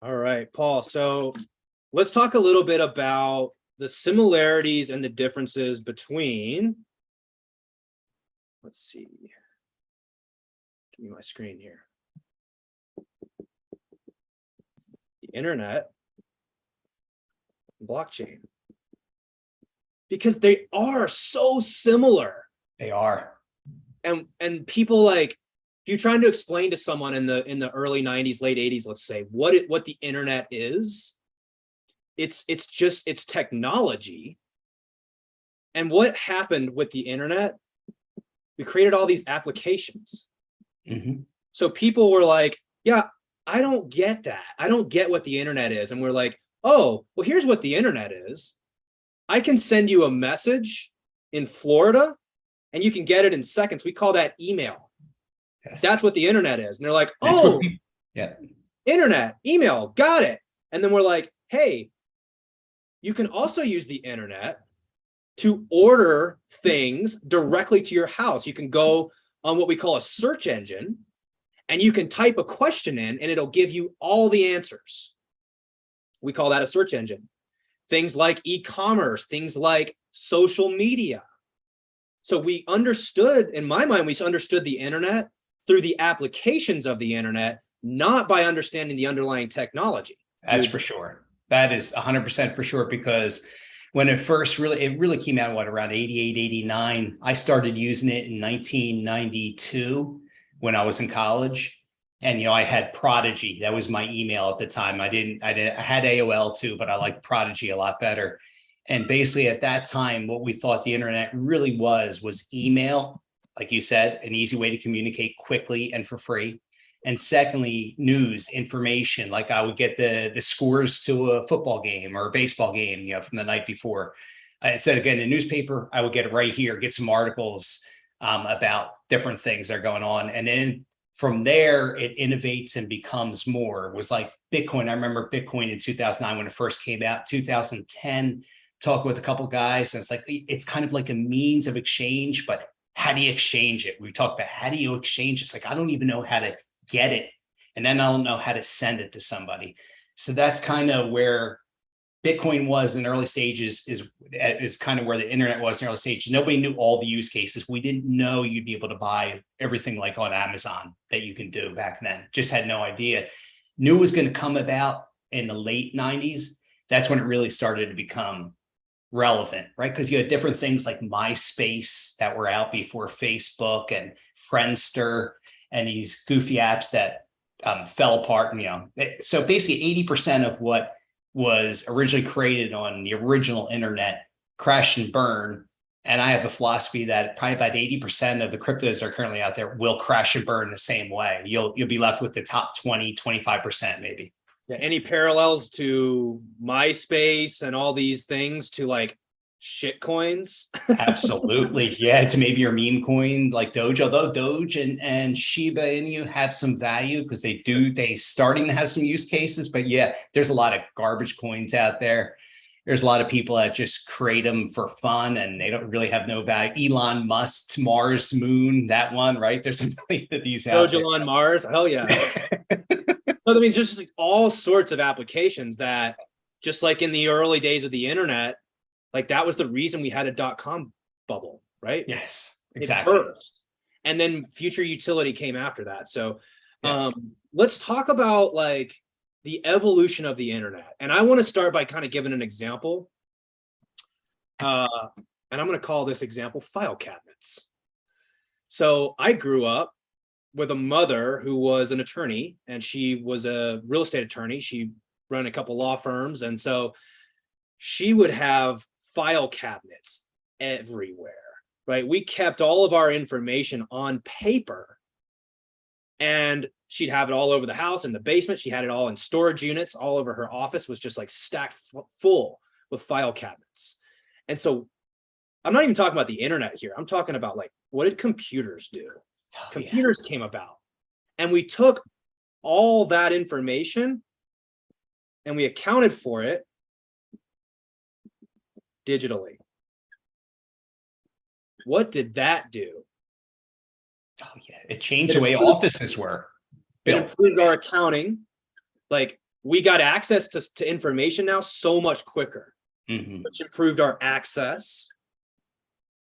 All right, Paul. So let's talk a little bit about the similarities and the differences between, let's see, give me my screen here. The internet and blockchain. Because they are so similar. They are. And people like, if you're trying to explain to someone in the early 90s, late 80s, let's say, what the internet is, it's technology. And what happened with the internet? We created all these applications. Mm-hmm. So people were like, yeah, I don't get that. I don't get what the internet is. And we're like, oh, well, here's what the internet is. I can send you a message in Florida and you can get it in seconds. We call that email. Yes. That's what the internet is. And they're like, oh, yeah, internet, email, got it. And then we're like, hey, you can also use the internet to order things directly to your house. You can go on what we call a search engine and you can type a question in and it'll give you all the answers. We call that a search engine. Things like e-commerce, things like social media. So we understood, in my mind, we understood the internet through the applications of the internet, not by understanding the underlying technology. That's for sure. That is 100% for sure, because when it really came out, around 88, 89, I started using it in 1992 when I was in college. And, I had Prodigy. That was my email at the time. I had AOL too, but I liked Prodigy a lot better. And basically at that time, what we thought the internet really was email, like you said, an easy way to communicate quickly and for free. And secondly, news, information, like I would get the scores to a football game or a baseball game, from the night before. Instead of getting a newspaper, I would get it right here, get some articles about different things that are going on. And then from there, it innovates and becomes more. It was like Bitcoin. I remember Bitcoin in 2009 when it first came out. 2010, talk with a couple of guys, and it's kind of like a means of exchange, but how do you exchange it? We talked about how do you exchange it? It's like, I don't even know how to get it, and then I don't know how to send it to somebody. So that's kind of where Bitcoin was in early stages, is kind of where the internet was in early stages. Nobody knew all the use cases. We didn't know you'd be able to buy everything like on Amazon that you can do back then. Just had no idea. Knew it was going to come about in the late 90s. That's when it really started to become relevant, right? Because you had different things like MySpace that were out before Facebook, and Friendster, and these goofy apps that fell apart. So basically 80% of what was originally created on the original internet crash and burn. And I have a philosophy that probably about 80% of the cryptos that are currently out there will crash and burn the same way. You'll be left with the top 20, 25% maybe. Yeah, any parallels to MySpace and all these things to like shit coins? Absolutely. Yeah, it's maybe your meme coin like Doge, although Doge and Shiba Inu have some value because they starting to have some use cases. But yeah, there's a lot of garbage coins out there. There's a lot of people that just create them for fun and they don't really have no value. Elon Musk, Mars, Moon, that one, right? There's some of these out there. Doge on Mars, hell yeah. I mean, just like all sorts of applications that, just like in the early days of the internet, like that was the reason we had a .com bubble, right? Yes, exactly. And then future utility came after that. So yes. Let's talk about like the evolution of the internet. And I want to start by kind of giving an example. And I'm going to call this example file cabinets. So I grew up with a mother who was an attorney, and she was a real estate attorney. She ran a couple law firms. And so she would have file cabinets everywhere, right? We kept all of our information on paper, and she'd have it all over the house. In the basement, she had it all in storage units. All over her office was just like stacked full with file cabinets. And so I'm not even talking about the internet here. I'm talking about like, what did computers do? Computers came about, and we took all that information and we accounted for it digitally. What did that do? Oh yeah, it changed the way offices were built. It improved our accounting. Like we got access to information now so much quicker, Mhm. which improved our access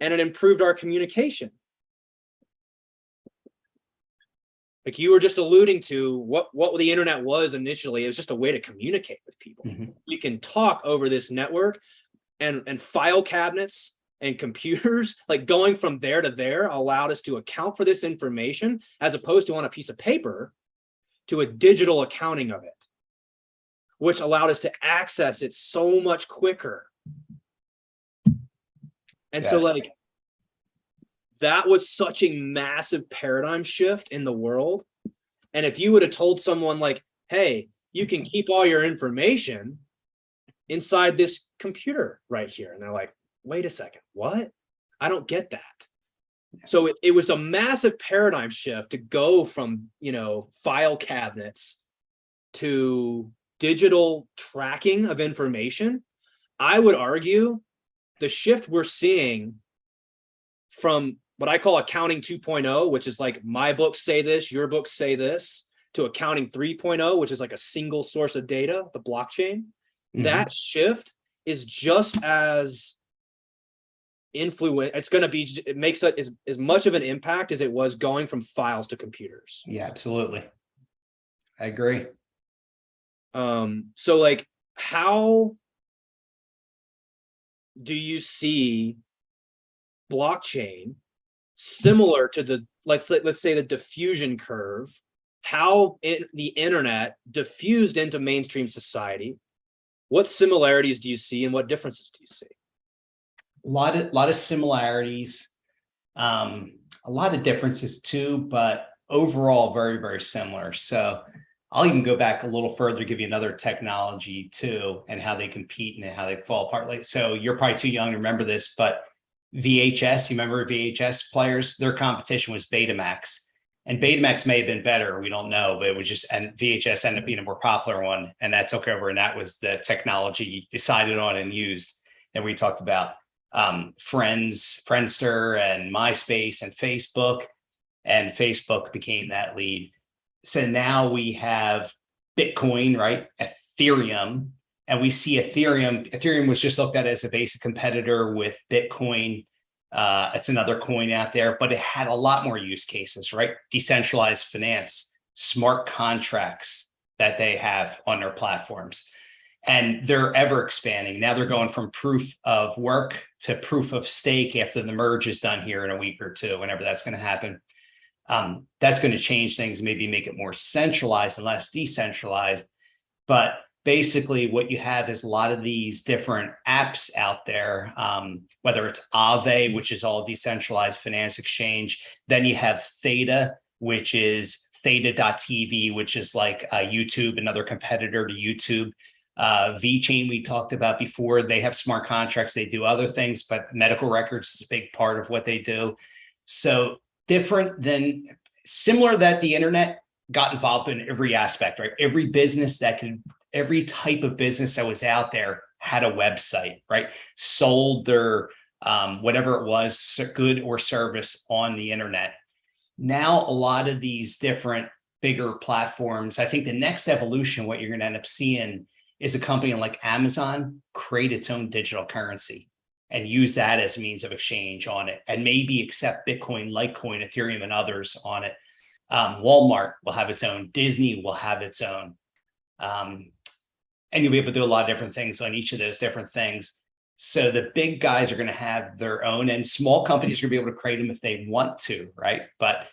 and it improved our communication. Like you were just alluding to what the internet was initially. It was just a way to communicate with people. Mhm. We can talk over this network, and file cabinets and computers, like going from there to there, allowed us to account for this information as opposed to on a piece of paper to a digital accounting of it, which allowed us to access it so much quicker. And so Yes. like that was such a massive paradigm shift in the world. And if you would have told someone like, hey, you can keep all your information inside this computer right here, and they're like, wait a second, what? I don't get that. So it was a massive paradigm shift to go from, file cabinets to digital tracking of information. I would argue the shift we're seeing from what I call accounting 2.0, which is like my books say this, your books say this, to accounting 3.0, which is like a single source of data, the blockchain. That shift is just as influent. It's going to be, it makes it as much of an impact as it was going from files to computers. Yeah, absolutely. I agree. So like, how do you see blockchain similar to the, let's say the diffusion curve, how the internet diffused into mainstream society? What similarities do you see and what differences do you see? A lot of similarities, a lot of differences too, but overall very, very similar. So I'll even go back a little further, give you another technology too, and how they compete and how they fall apart. Like, so you're probably too young to remember this, but VHS, you remember VHS players? Their competition was Betamax. And Betamax may have been better, we don't know, but it was just, and VHS ended up being a more popular one, and that took over, and that was the technology decided on and used. And we talked about Friendster, and MySpace, and Facebook became that lead. So now we have Bitcoin, right? Ethereum, and we see Ethereum was just looked at as a basic competitor with Bitcoin. It's another coin out there, but it had a lot more use cases, right? Decentralized finance, smart contracts that they have on their platforms. And they're ever expanding. Now they're going from proof of work to proof of stake after the merge is done here in a week or two, whenever that's going to happen. That's going to change things, maybe make it more centralized and less decentralized. But basically what you have is a lot of these different apps out there, whether it's Aave, which is all decentralized finance exchange. Then you have Theta, which is theta.tv, which is like YouTube, another competitor to YouTube. VeChain we talked about before, they have smart contracts, they do other things, but medical records is a big part of what they do. So similar that the internet got involved in every aspect, right? Every type of business that was out there had a website, right? Sold their whatever it was, good or service on the internet. Now, a lot of these different bigger platforms, I think the next evolution, what you're going to end up seeing is a company like Amazon create its own digital currency and use that as a means of exchange on it, and maybe accept Bitcoin, Litecoin, Ethereum, and others on it. Walmart will have its own. Disney will have its own. And you'll be able to do a lot of different things on each of those different things. So the big guys are going to have their own, and small companies are going to be able to create them if they want to, right? But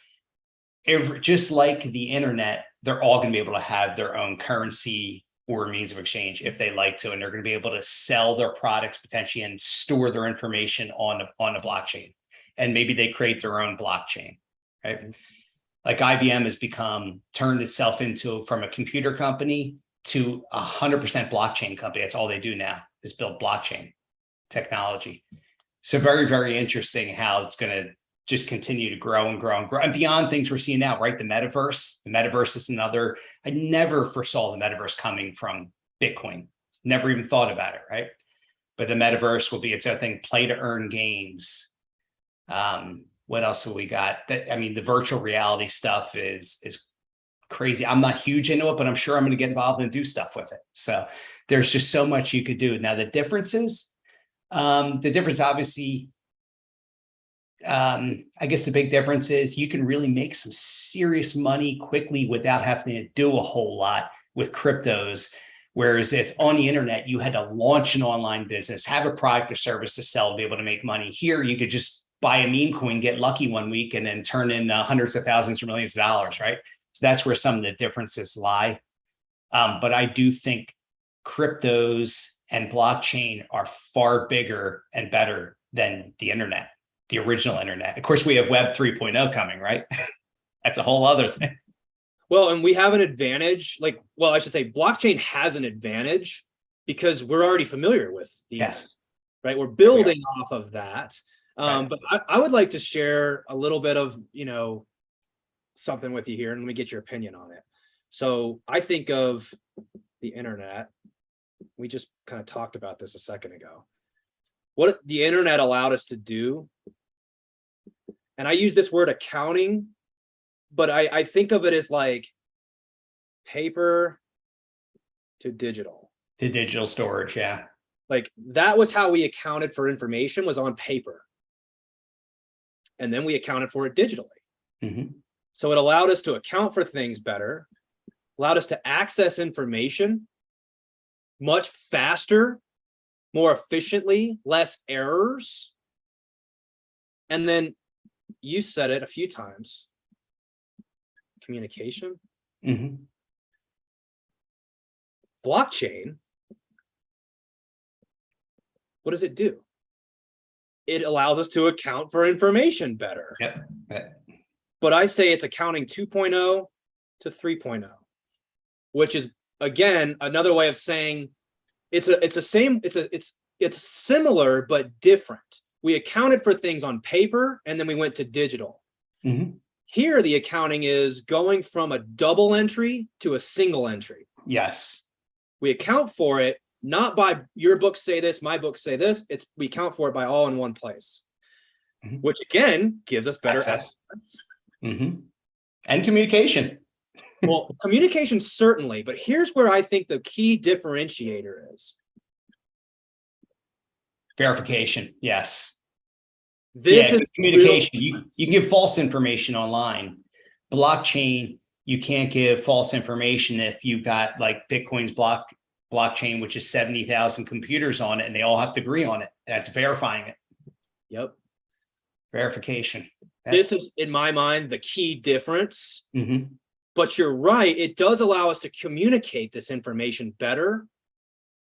just like the internet, they're all going to be able to have their own currency or means of exchange if they like to, and they're going to be able to sell their products potentially and store their information on a blockchain. And maybe they create their own blockchain, right? Like IBM has turned itself into, from a computer company to 100% blockchain company. That's all they do now, is build blockchain technology. So very, very interesting how it's going to just continue to grow and grow and grow, and beyond things we're seeing now, right? The metaverse is another. I never foresaw the metaverse coming from Bitcoin. Never even thought about it, right? But the metaverse will be its own thing. Play to earn games. What else have we got? The virtual reality stuff is crazy. I'm not huge into it, but I'm sure I'm going to get involved and do stuff with it. So there's just so much you could do. Now the difference obviously, I guess the big difference is you can really make some serious money quickly without having to do a whole lot with cryptos. Whereas if on the internet, you had to launch an online business, have a product or service to sell, be able to make money. Here, you could just buy a meme coin, get lucky one week, and then turn in hundreds of thousands or millions of dollars, right? So that's where some of the differences lie. But I do think cryptos and blockchain are far bigger and better than the internet, the original internet. Of course, we have Web 3.0 coming, right? That's a whole other thing. Well, and we have an advantage, I should say blockchain has an advantage because we're already familiar with the internet, right? We're building off of that. Right. But I would like to share a little bit of, something with you here, and let me get your opinion on it. So I think of the internet. We just kind of talked about this a second ago. What the internet allowed us to do, and I use this word accounting, but I think of it as like paper to digital. To digital storage, yeah. Like that was how we accounted for information, was on paper. And then we accounted for it digitally. Mm-hmm. So it allowed us to account for things better, allowed us to access information much faster, more efficiently, less errors. And then you said it a few times, communication. Mm-hmm. Blockchain, what does it do? It allows us to account for information better. Yep. But I say it's accounting 2.0 to 3.0, which is again another way of saying it's similar but different. We accounted for things on paper and then we went to digital. Mm-hmm. Here, the accounting is going from a double entry to a single entry. Yes. We account for it not by your books say this, my books say this. We account for it by all in one place, mm-hmm. which again gives us better estimates. Mm-hmm. And communication. Well, communication certainly, but here's where I think the key differentiator is. Verification, yes. This is communication. You can give false information online. Blockchain, you can't give false information if you've got like Bitcoin's blockchain, which is 70,000 computers on it, and they all have to agree on it. That's verifying it. Yep. Verification. This is, in my mind, the key difference. Mm-hmm. But you're right. It does allow us to communicate this information better.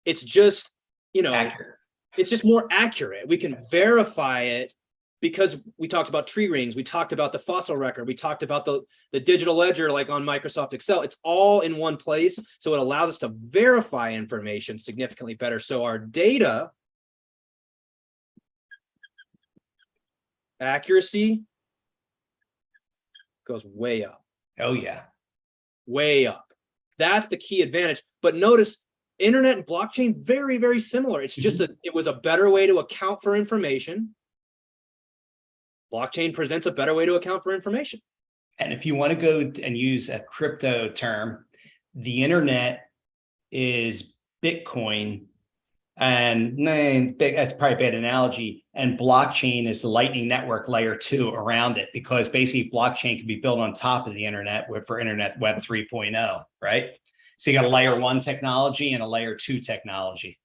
It's just, accurate. It's just more accurate. We can verify it because we talked about tree rings. We talked about the fossil record. We talked about the digital ledger, like on Microsoft Excel. It's all in one place. So it allows us to verify information significantly better. So our data accuracy goes way up. Oh, yeah. Way up. That's the key advantage. But notice internet and blockchain, very, very similar. It's just it was a better way to account for information. Blockchain presents a better way to account for information. And if you want to go and use a crypto term, the internet is Bitcoin, and that's probably a bad analogy. And blockchain is the Lightning Network layer 2 around it, because basically blockchain can be built on top of the internet for Internet Web 3.0, right? So you got a layer 1 technology and a layer 2 technology.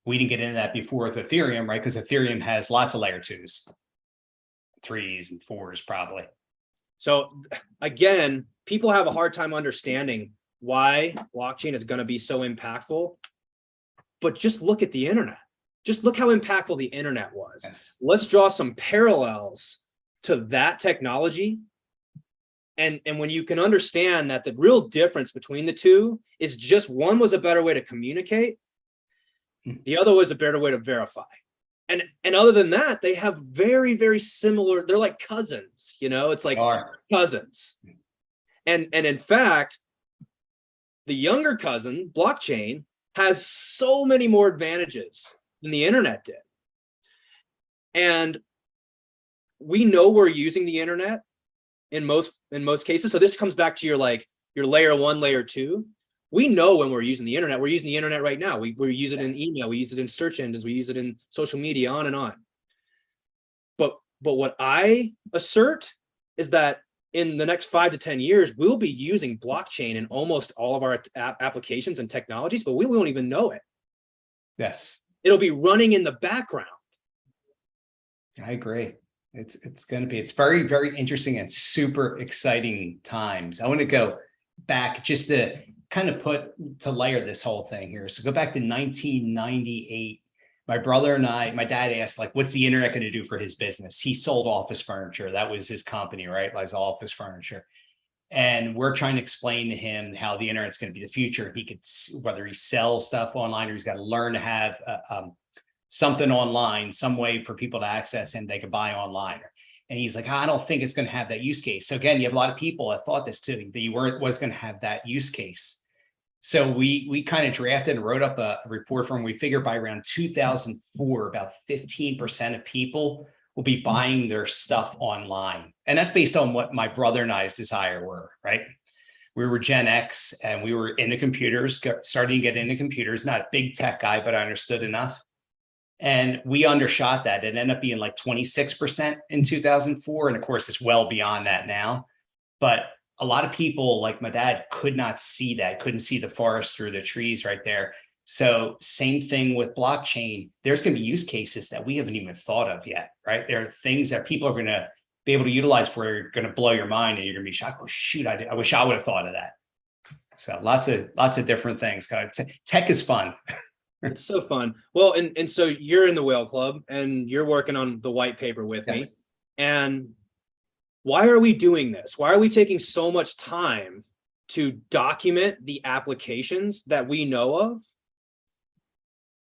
We didn't get into that before with Ethereum, right? Because Ethereum has lots of layer 2s, 3s and 4s probably. So again, people have a hard time understanding why blockchain is going to be so impactful. But just look at the internet. Just look how impactful the internet was. Yes. Let's draw some parallels to that technology. And when you can understand that the real difference between the two is just one was a better way to communicate, the other was a better way to verify. And other than that, they have very, very similar, they're like cousins, it's like cousins. And in fact, the younger cousin, blockchain, has so many more advantages than the internet did. And we know we're using the internet in most cases. So this comes back to your layer 1, layer 2. We know when we're using the internet. We're using the internet right now. We use it in email. We use it in search engines. We use it in social media, on and on. But what I assert is that in the next 5 to 10 years, we'll be using blockchain in almost all of our applications and technologies, but we won't even know it. Yes. It'll be running in the background. I agree. It's going to be, it's very, very interesting and super exciting times. I want to go back just to kind of to layer this whole thing here. So go back to 1998. My brother and my dad asked, like, what's the internet going to do for his business? He sold office furniture. That was his company, right? Lizell Office Furniture. And we're trying to explain to him how the internet's going to be the future. He could, whether he sells stuff online or he's got to learn to have something online, some way for people to access him, they could buy online. And he's like, I don't think it's going to have that use case. So again, you have a lot of people that thought this too, that you was going to have that use case. So we kind of drafted and wrote up a report from, we figure by around 2004, about 15% of people will be buying their stuff online. And that's based on what my brother and I's desire were, right? We were Gen X and we were into computers, starting to get into computers, not a big tech guy, but I understood enough. And we undershot that. It ended up being like 26% in 2004. And of course, it's well beyond that now. But a lot of people, like my dad, could not see that, couldn't see the forest through the trees right there. So same thing with blockchain. There's going to be use cases that we haven't even thought of yet, right? There are things that people are going to be able to utilize where you're going to blow your mind and you're going to be shocked. Oh, shoot, I wish I would have thought of that. So lots of different things. Tech is fun. It's so fun. Well, and so you're in the Whale Club and you're working on the white paper with me. And why are we doing this? Why are we taking so much time to document the applications that we know of?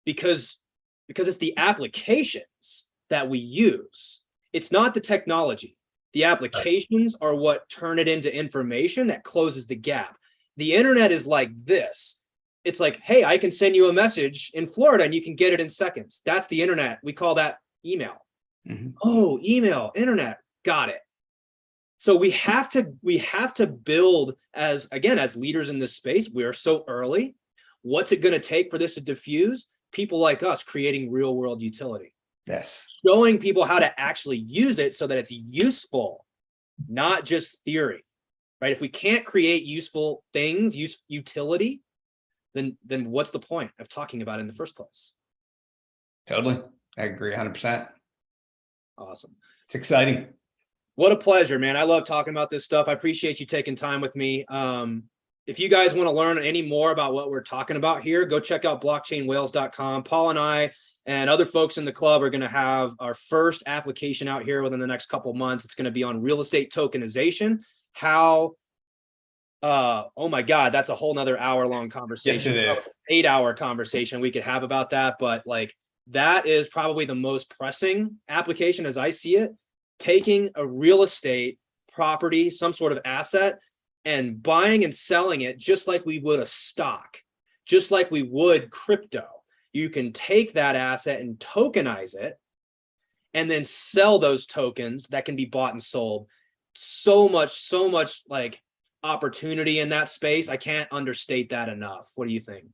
Because it's the applications that we use. It's not the technology. The applications are what turn it into information that closes the gap. The internet is like this. It's like, hey, I can send you a message in Florida and you can get it in seconds. That's the internet. We call that email. Mm-hmm. Oh, email, internet, got it. So we have to build as leaders in this space. We are so early. What's it going to take for this to diffuse? People like us creating real world utility. Yes. Showing people how to actually use it so that it's useful, not just theory, right? If we can't create useful things, utility, then what's the point of talking about it in the first place? Totally. I agree 100%. Awesome. It's exciting. What a pleasure, man. I love talking about this stuff. I appreciate you taking time with me. If you guys want to learn any more about what we're talking about here, go check out blockchainwhales.com. Paul and I and other folks in the club are going to have our first application out here within the next couple of months. It's going to be on real estate tokenization. Oh my God, that's a whole nother hour-long conversation. Yes, it is. 8-hour conversation we could have about that. But like, that is probably the most pressing application as I see it. Taking a real estate property, some sort of asset, and buying and selling it just like we would a stock, just like we would crypto. You can take that asset and tokenize it and then sell those tokens that can be bought and sold. So much like opportunity in that space. I can't understate that enough. What do you think?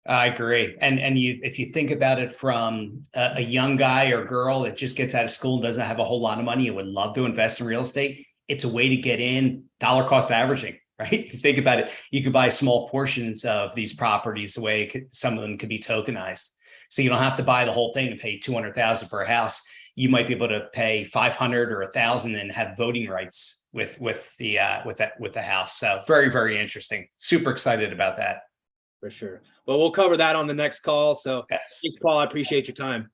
I agree. And if you think about it from a young guy or girl that just gets out of school and doesn't have a whole lot of money and would love to invest in real estate, it's a way to get in dollar cost averaging, right? Think about it. You could buy small portions of these properties the way some of them could be tokenized. So you don't have to buy the whole thing and pay $200,000 for a house. You might be able to pay $500 or $1,000 and have voting rights with the house. So very, very interesting. Super excited about that. For sure. Well, we'll cover that on the next call. So yes. Thanks, Paul. I appreciate your time.